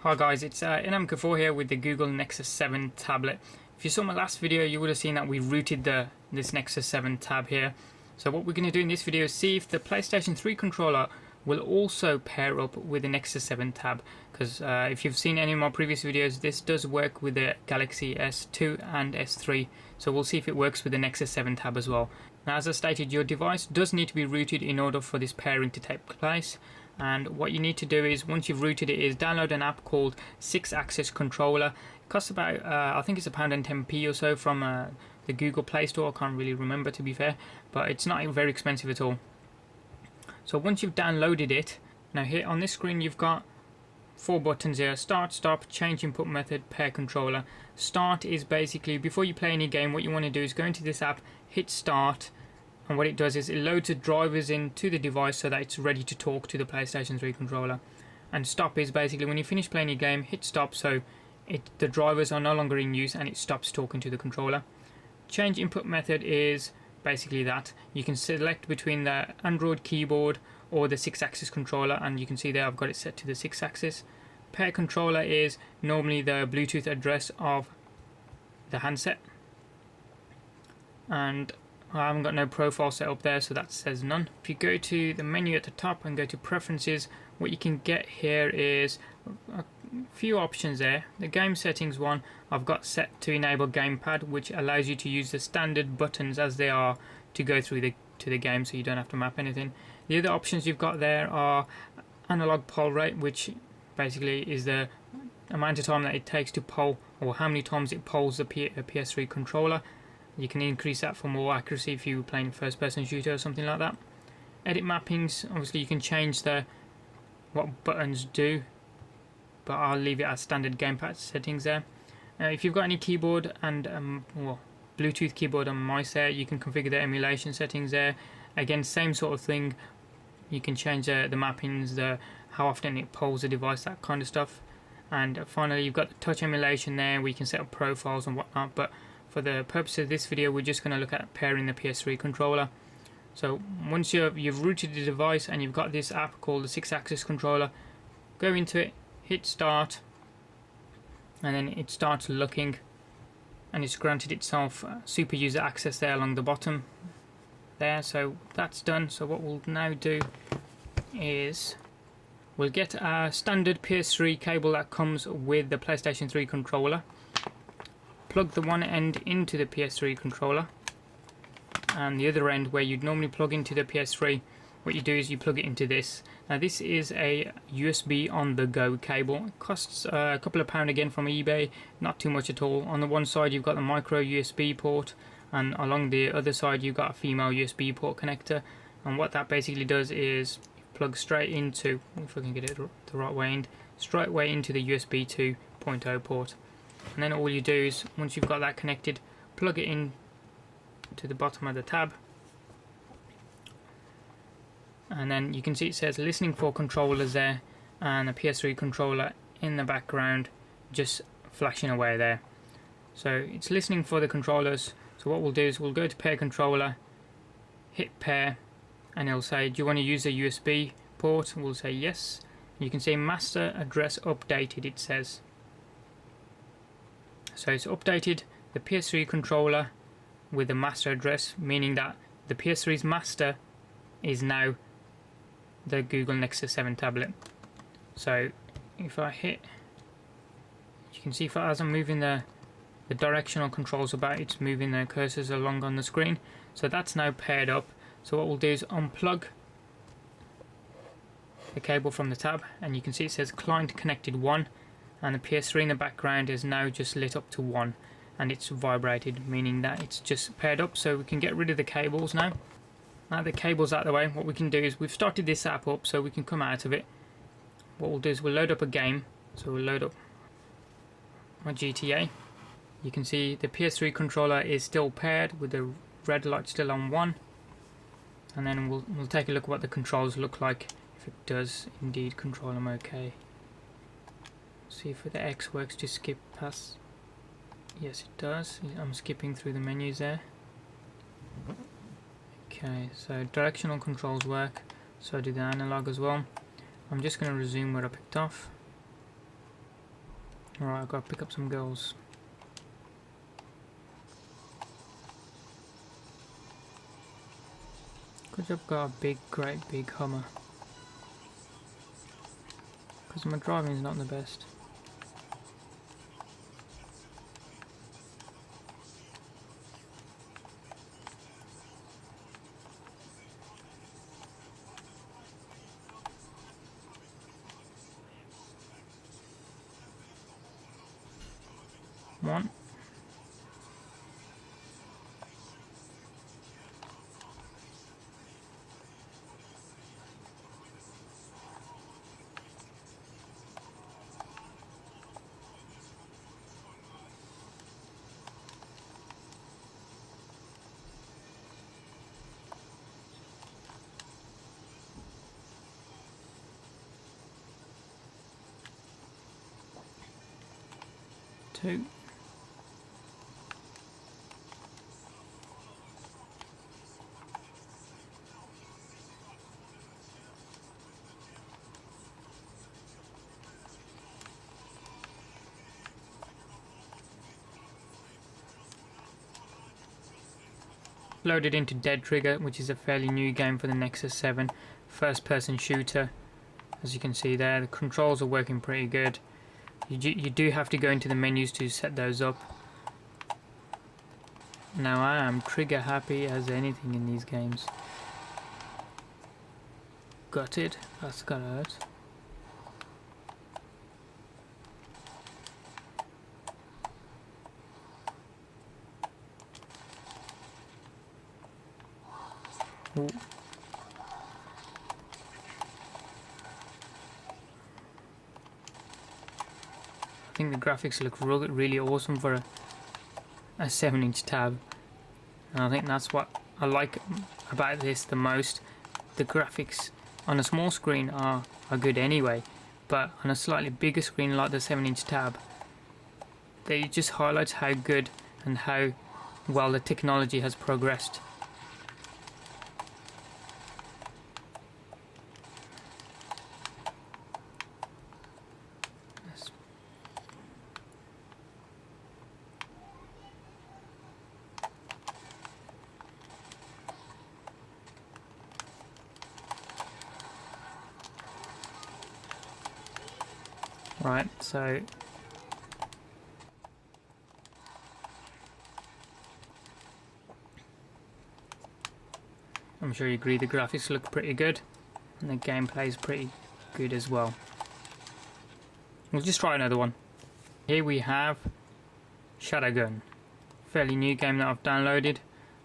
Hi guys, it's NM4 here with the Google Nexus 7 tablet. If you saw my last video, you would have seen that we rooted this Nexus 7 tab here. So what we're going to do in this video is see if the PlayStation 3 controller will also pair up with the Nexus 7 tab. Because if you've seen any of my previous videos, this does work with the Galaxy S2 and S3. So we'll see if it works with the Nexus 7 tab as well. Now, as I stated, your device does need to be rooted in order for this pairing to take place. And what you need to do is, once you've rooted it, is download an app called 6-Axis Controller. It costs about, I think it's £1.10 or so from the Google Play Store. I can't really remember, to be fair, but it's not very expensive at all. So once you've downloaded it, now here on this screen you've got 4 buttons here: start, stop, change input method, pair controller. Start is basically, before you play any game, what you want to do is go into this app, hit start, and what it does is it loads the drivers into the device so that it's ready to talk to the PlayStation 3 controller. And stop is basically when you finish playing your game, hit stop so the drivers are no longer in use and it stops talking to the controller. Change input method is basically that. You can select between the Android keyboard or the 6-axis controller, and you can see there I've got it set to the 6-axis. Pair controller is normally the Bluetooth address of the handset. And I haven't got no profile set up there, so that says none. If you go to the menu at the top and go to preferences, what you can get here is a few options there. The game settings one I've got set to enable gamepad, which allows you to use the standard buttons as they are to go through to the game, so you don't have to map anything. The other options you've got there are analog poll rate, which basically is the amount of time that it takes to poll, or how many times it polls the PS3 controller. You can increase that for more accuracy if you're playing first person shooter or something like that. Edit mappings, obviously you can change what buttons do, but I'll leave it as standard gamepad settings there. If you've got any keyboard and Bluetooth keyboard and mice there, you can configure the emulation settings there. Again, same sort of thing. You can change the mappings, how often it polls the device, that kind of stuff. And finally, you've got the touch emulation there, where you can set up profiles and whatnot. But for the purpose of this video, we're just going to look at pairing the PS3 controller. So once you've rooted the device and you've got this app called the 6-axis controller, go into it, hit start, and then it starts looking, and it's granted itself super user access there along the bottom there. So that's done. So what we'll now do is we'll get a standard PS3 cable that comes with the PlayStation 3 controller, plug the one end into the PS3 controller, and the other end where you'd normally plug into the PS3, what you do is you plug it into this. Now this is a USB on the go cable. It costs a couple of pound again from eBay, not too much at all. On the one side you've got the micro USB port, and along the other side you've got a female USB port connector. And what that basically does is plug straight into, if I can get it the right way in, straight way into the USB 2.0 port. And then all you do is, once you've got that connected, plug it in to the bottom of the tab, and then you can see it says listening for controllers there, and the PS3 controller in the background just flashing away there. So it's listening for the controllers. So what we'll do is we'll go to pair controller, hit pair, and it'll say, do you want to use a USB port? We'll say yes. You can see master address updated, it says. So it's updated the PS3 controller with the master address, meaning that the PS3's master is now the Google Nexus 7 tablet. So if I hit, you can see as I'm moving the directional controls about, it's moving the cursors along on the screen. So that's now paired up. So what we'll do is unplug the cable from the tab, and you can see it says client connected 1, and the PS3 in the background is now just lit up to 1, and it's vibrated, meaning that it's just paired up. So we can get rid of the cables now. Now the cable's out of the way, what we can do is we've started this app up, so we can come out of it. What we'll do is we'll load up a game. So we'll load up my GTA. You can see the PS3 controller is still paired with the red light still on 1. And then we'll take a look at what the controls look like, if it does indeed control them okay. See if the X works to skip past. Yes, it does. I'm skipping through the menus there. Okay, so directional controls work, so do the analog as well. I'm just going to resume where I picked off. Alright, I've got to pick up some girls. Good job, got a great big Hummer. Because my driving is not the best. One. Two. Loaded into Dead Trigger, which is a fairly new game for the Nexus 7, first person shooter. As you can see there, the controls are working pretty good. You do have to go into the menus to set those up. Now I am trigger happy as anything in these games. Gutted, that's gotta hurt. Ooh. I think the graphics look really awesome for a 7-inch tab, and I think that's what I like about this the most. The graphics on a small screen are good anyway, but on a slightly bigger screen like the 7-inch tab, they just highlights how good and how well the technology has progressed. Right, so I'm sure you agree the graphics look pretty good and the gameplay is pretty good as well. We'll just try another one. Here we have ShadowGun, fairly new game that I've downloaded.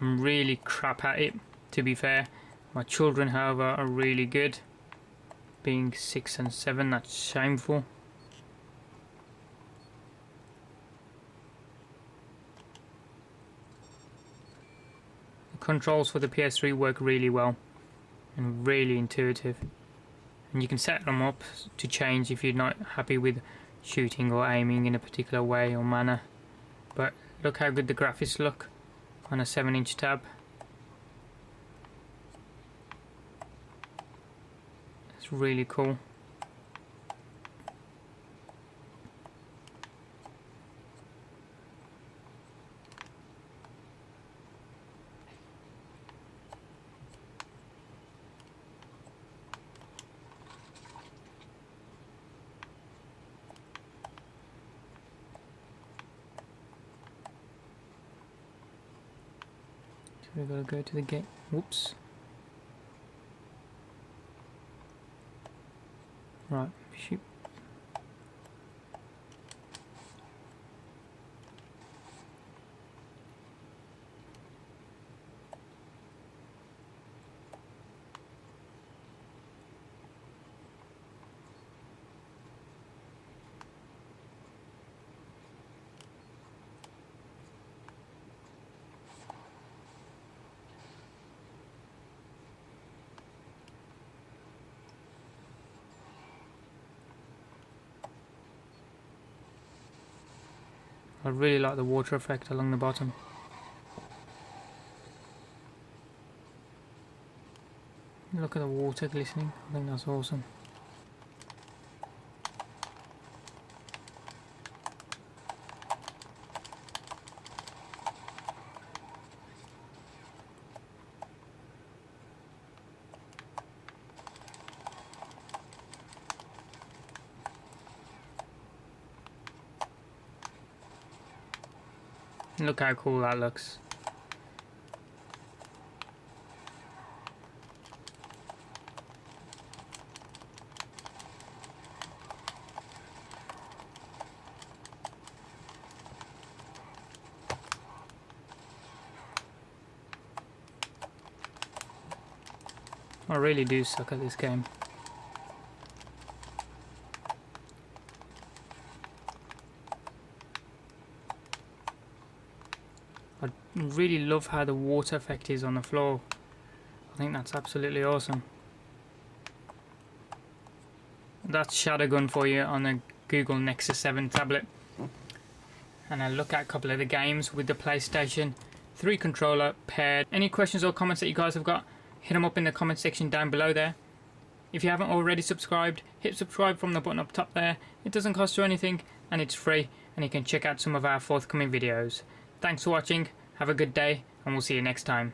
I'm really crap at it, to be fair. My children, however, are really good. Being 6 and 7, that's shameful. Controls for the PS3 work really well and really intuitive, and you can set them up to change if you're not happy with shooting or aiming in a particular way or manner. But look how good the graphics look on a 7-inch tab. It's really cool. We gotta go to the gate. Whoops. Right, shoot. I really like the water effect along the bottom. Look at the water glistening, I think that's awesome. Look how cool that looks. I really do suck at this game. I really love how the water effect is on the floor. I think that's absolutely awesome. That's ShadowGun for you on a Google Nexus 7 tablet. And I look at a couple of the games with the PlayStation 3 controller paired. Any questions or comments that you guys have got, hit them up in the comment section down below there. If you haven't already subscribed, hit subscribe from the button up top there. It doesn't cost you anything and it's free, and you can check out some of our forthcoming videos. Thanks for watching, have a good day, and we'll see you next time.